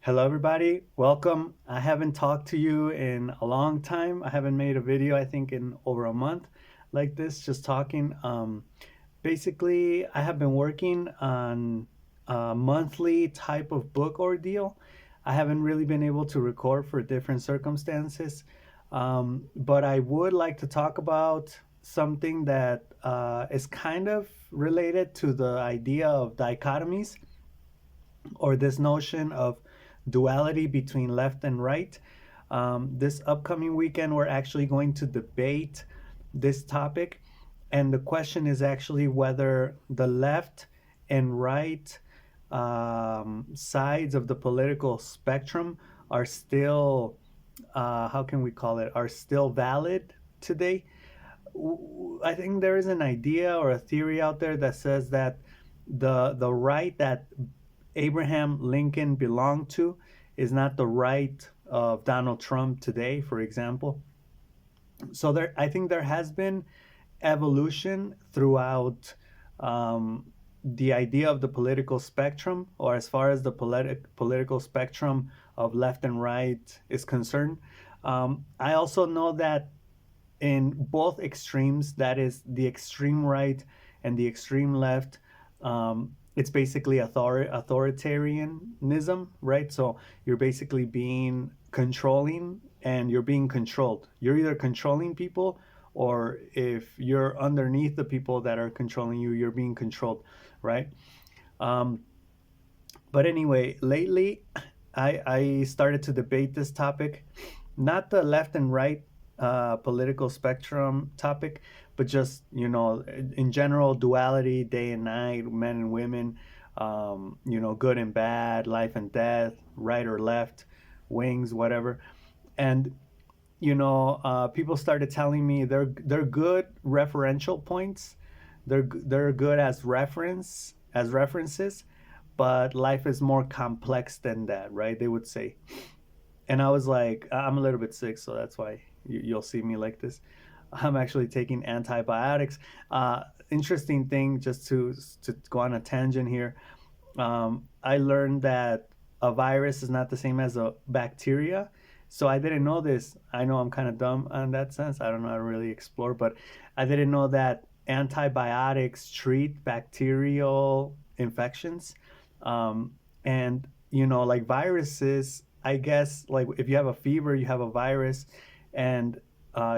Hello, everybody. Welcome. I haven't talked to you in a long time. I haven't made a video, I think, in over a month like this, just talking. Basically, I have been working on a monthly type of book ordeal. I haven't really been able to record for different circumstances, but I would like to talk about something that is kind of related to the idea of dichotomies or this notion of duality between left and right. This upcoming weekend, we're actually going to debate this topic. And the question is actually whether the left and right sides of the political spectrum are still, how can we call it, are still valid today. I think there is an idea or a theory out there that says that the right that Abraham Lincoln belonged to is not the right of Donald Trump today, for example. So I think there has been evolution throughout the idea of the political spectrum, or as far as the political spectrum of left and right is concerned. I also know that in both extremes, that is the extreme right and the extreme left, it's basically authoritarianism, right? So you're basically being controlling and you're being controlled. You're either controlling people, or if you're underneath the people that are controlling you, you're being controlled, right? Um, but anyway, lately I started to debate this topic, not the left and right political spectrum topic, but just, in general, duality, day and night, men and women, good and bad, life and death, right or left, wings, whatever. And people started telling me they're good referential points. They're good as references, but life is more complex than that, right? They would say. And I was like, I'm a little bit sick, so that's why you'll see me like this. I'm actually taking antibiotics. Interesting thing, just to go on a tangent here. I learned that a virus is not the same as a bacteria. So I didn't know this. I know I'm kind of dumb in that sense. I don't know how to really explore, but I didn't know that antibiotics treat bacterial infections. And, like viruses, I guess, like if you have a fever, you have a virus, and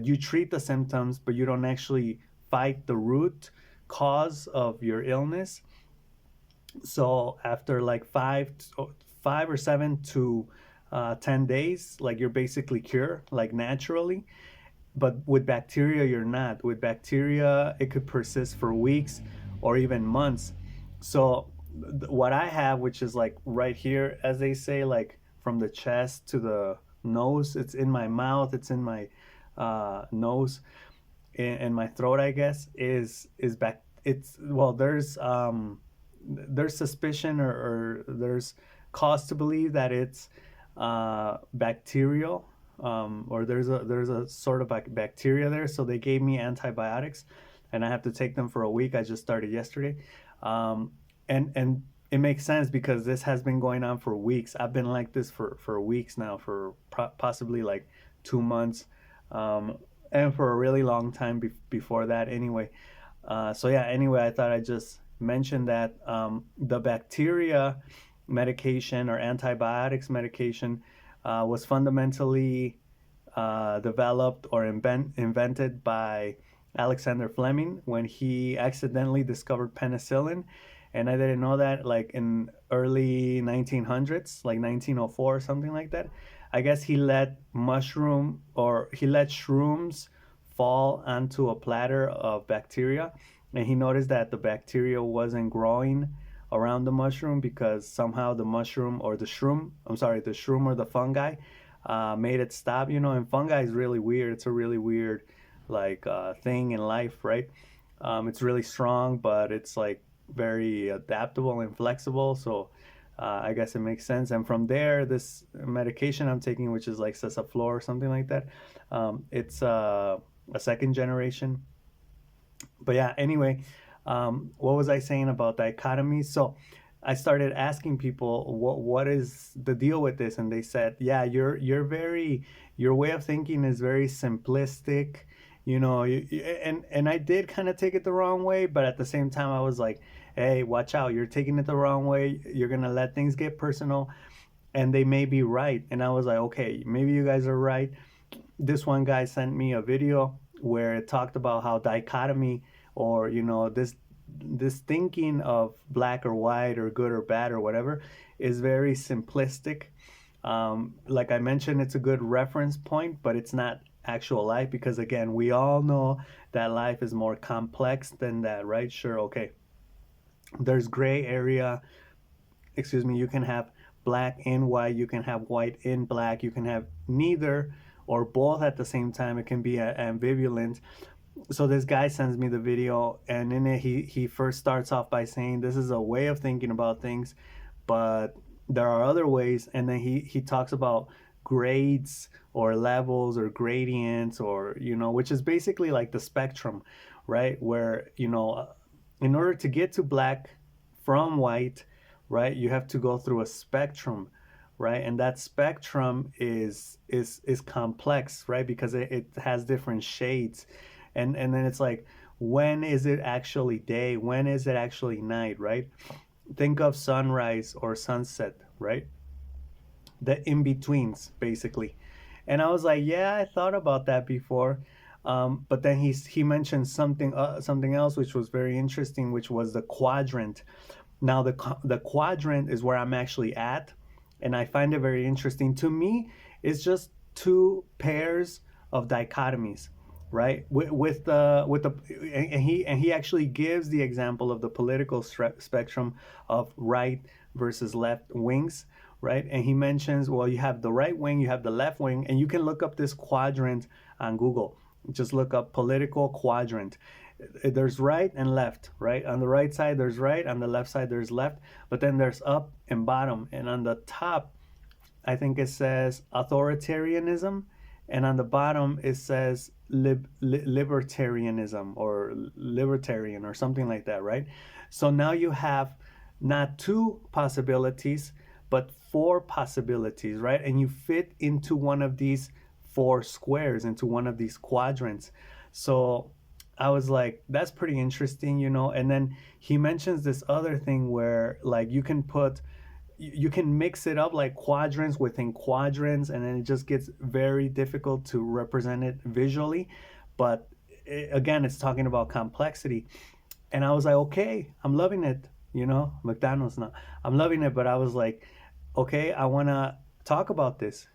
you treat the symptoms, but you don't actually fight the root cause of your illness. So after like 5 or 7 to 10 days, like you're basically cured, like naturally. But with bacteria, you're not. With bacteria, it could persist for weeks or even months. So what I have, which is like right here, as they say, like from the chest to the nose, it's in my mouth, it's in my nose, and my throat, I guess, is back. It's well, there's suspicion, or there's cause to believe that it's bacterial, or there's a sort of bacteria there. So they gave me antibiotics, and I have to take them for a week. I just started yesterday, and it makes sense because this has been going on for weeks. I've been like this for weeks now, for possibly like 2 months, and for a really long time before that. Anyway, so yeah. Anyway, I thought I'd just mention that the bacteria medication or antibiotics medication was fundamentally developed or invented by Alexander Fleming when he accidentally discovered penicillin. And I didn't know that, like in early 1900s, like 1904 or something like that. I guess he let shrooms fall onto a platter of bacteria, and he noticed that the bacteria wasn't growing around the mushroom because somehow the mushroom or the shroom, I'm sorry, the shroom or the fungi made it stop. And fungi is really weird. It's a really weird, like, thing in life, right? It's really strong, but it's like very adaptable and flexible. So I guess it makes sense. And from there, this medication I'm taking, which is like Cesaflor or something like that, it's a second generation. But yeah, anyway, what was I saying about dichotomies? So I started asking people what is the deal with this, and they said, yeah, you're very, your way of thinking is very simplistic, and I did kind of take it the wrong way, but at the same time I was like, hey, watch out, you're taking it the wrong way, you're gonna let things get personal, and they may be right. And I was like, okay, maybe you guys are right. This one guy sent me a video where it talked about how dichotomy, or this thinking of black or white or good or bad or whatever, is very simplistic. Like I mentioned, it's a good reference point, but it's not actual life, because again, we all know that life is more complex than that, right? Sure, okay, there's gray area, excuse me, you can have black in white, you can have white in black, you can have neither or both at the same time. It can be ambivalent. So this guy sends me the video, and in it he first starts off by saying this is a way of thinking about things, but there are other ways. And then he talks about grades or levels or gradients, or which is basically like the spectrum, right? Where in order to get to black from white, right, you have to go through a spectrum, right? And that spectrum is complex, right? Because it has different shades. And then it's like, when is it actually day, when is it actually night, right? Think of sunrise or sunset, right? The in betweens, basically. And I was like, yeah, I thought about that before. But then he mentioned something else which was very interesting, which was the quadrant. Now the quadrant is where I'm actually at, and I find it very interesting. To me, it's just two pairs of dichotomies, right? With the and he actually gives the example of the political spectrum of right versus left wings, right? And he mentions, well, you have the right wing, you have the left wing, and you can look up this quadrant on Google. Just look up political quadrant. There's right and left, right? On the right side there's right, on the left side there's left, but then there's up and bottom. And on the top, I think it says authoritarianism, and on the bottom it says libertarianism, or libertarian, or something like that, right? So now you have not two possibilities, but four possibilities, right? And you fit into one of these four squares, into one of these quadrants. So I was like, that's pretty interesting, And then he mentions this other thing where, like, you can mix it up, like quadrants within quadrants, and then it just gets very difficult to represent it visually. But again, it's talking about complexity. And I was like, okay, I'm loving it, McDonald's now. I'm loving it, but I was like, okay, I want to talk about this,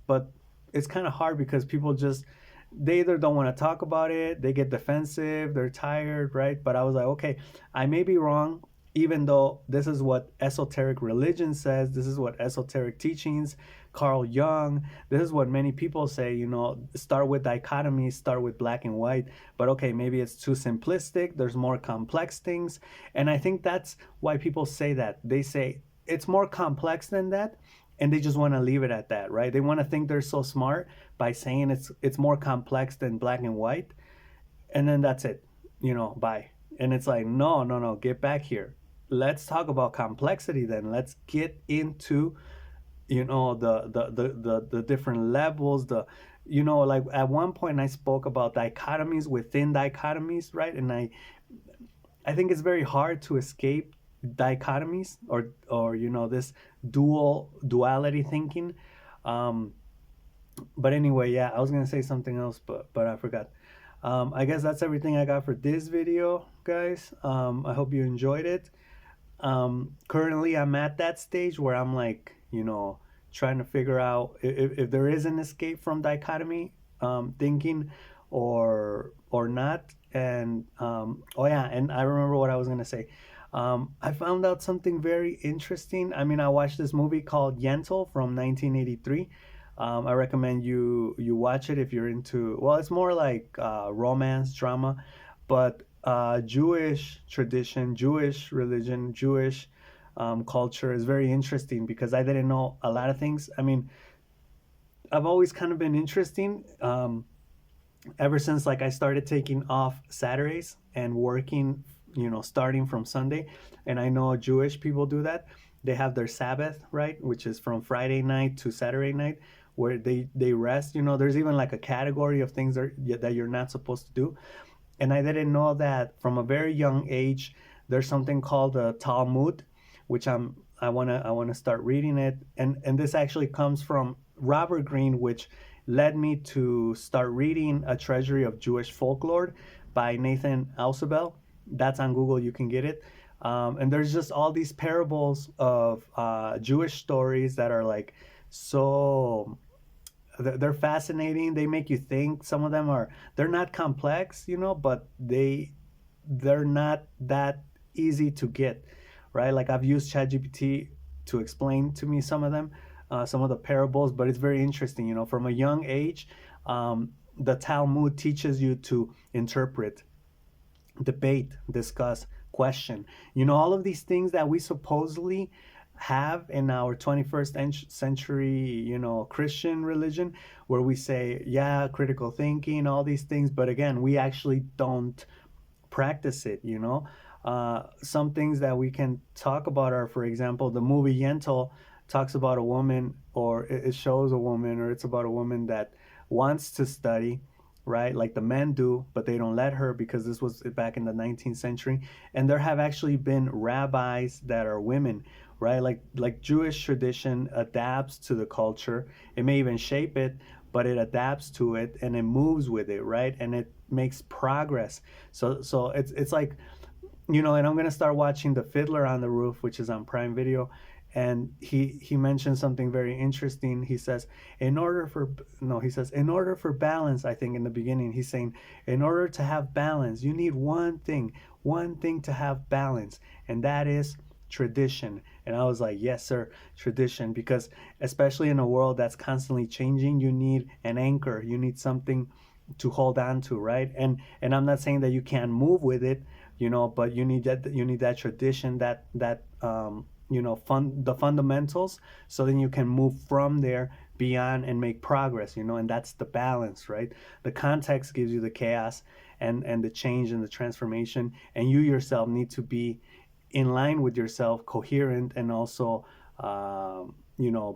But it's kind of hard because people just, they either don't want to talk about it, they get defensive, they're tired, right? But I was like, okay, I may be wrong, even though this is what esoteric religion says, this is what esoteric teachings, Carl Jung, this is what many people say, start with dichotomies, start with black and white. But okay, maybe it's too simplistic, there's more complex things. And I think that's why people say that. They say it's more complex than that, and they just want to leave it at that, right? They want to think they're so smart by saying it's more complex than black and white, and then that's it, bye. And it's like, no, no, no, get back here. Let's talk about complexity then. Let's get into, the different levels, like at one point I spoke about dichotomies within dichotomies, right? And I think it's very hard to escape dichotomies, or this duality thinking. um but anyway, yeah, I was gonna say something else, but I forgot. I guess that's everything I got for this video, guys. I hope you enjoyed it. Currently I'm at that stage where I'm like, trying to figure out if there is an escape from dichotomy thinking, or not. And oh yeah, and I remember what I was gonna say. I found out something very interesting. I mean, I watched this movie called Yentl from 1983. I recommend you watch it if you're into. Well, it's more like romance drama, but Jewish tradition, Jewish religion, Jewish culture is very interesting, because I didn't know a lot of things. I mean, I've always kind of been interesting, ever since, like, I started taking off Saturdays and working starting from Sunday. And I know Jewish people do that. They have their Sabbath, right, which is from Friday night to Saturday night, where they rest. There's even like a category of things that you're not supposed to do. And I didn't know that from a very young age. There's something called the Talmud, which I wanna start reading it. And this actually comes from Robert Greene, which led me to start reading A Treasury of Jewish Folklore by Nathan Alsobel. That's on Google. You can get it. And there's just all these parables of Jewish stories that are like so they're fascinating. They make you think. Some of them they're not complex, but they're not that easy to get, right? Like I've used ChatGPT to explain to me some of them, some of the parables, but it's very interesting. From a young age, the Talmud teaches you to interpret, debate, discuss, question. All of these things that we supposedly have in our 21st century, Christian religion, where we say, yeah, critical thinking, all these things, but again, we actually don't practice it. Some things that we can talk about are, for example, the movie Yentl talks about a woman, or it shows a woman, or it's about a woman that wants to study, right? Like the men do, but they don't let her because this was back in the 19th century. And there have actually been rabbis that are women, right? Like Jewish tradition adapts to the culture. It may even shape it, but it adapts to it and it moves with it, right? And it makes progress. So it's like, and I'm gonna start watching The Fiddler on the Roof, which is on Prime Video, and he mentioned something very interesting. He says, in order for balance, I think in the beginning he's saying, in order to have balance, you need one thing to have balance, and that is tradition. And I was like, yes, sir, tradition, because especially in a world that's constantly changing, you need an anchor, you need something to hold on to, right? And I'm not saying that you can't move with it, but you need that tradition, the fundamentals, so then you can move from there beyond and make progress, and that's the balance, right? The context gives you the chaos and the change and the transformation, and you yourself need to be in line with yourself, coherent, and also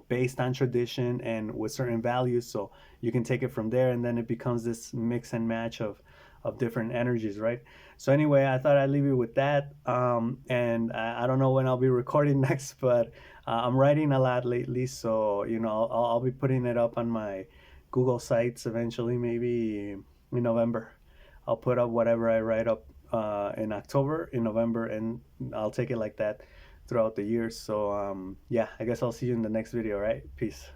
based on tradition and with certain values, so you can take it from there, and then it becomes this mix and match of different energies, right? So anyway, I thought I'd leave you with that. And I don't know when I'll be recording next, but I'm writing a lot lately, so I'll be putting it up on my Google sites eventually, maybe in November. I'll put up whatever I write up in October, in November, and I'll take it like that throughout the years. So yeah, I guess I'll see you in the next video, right? Peace.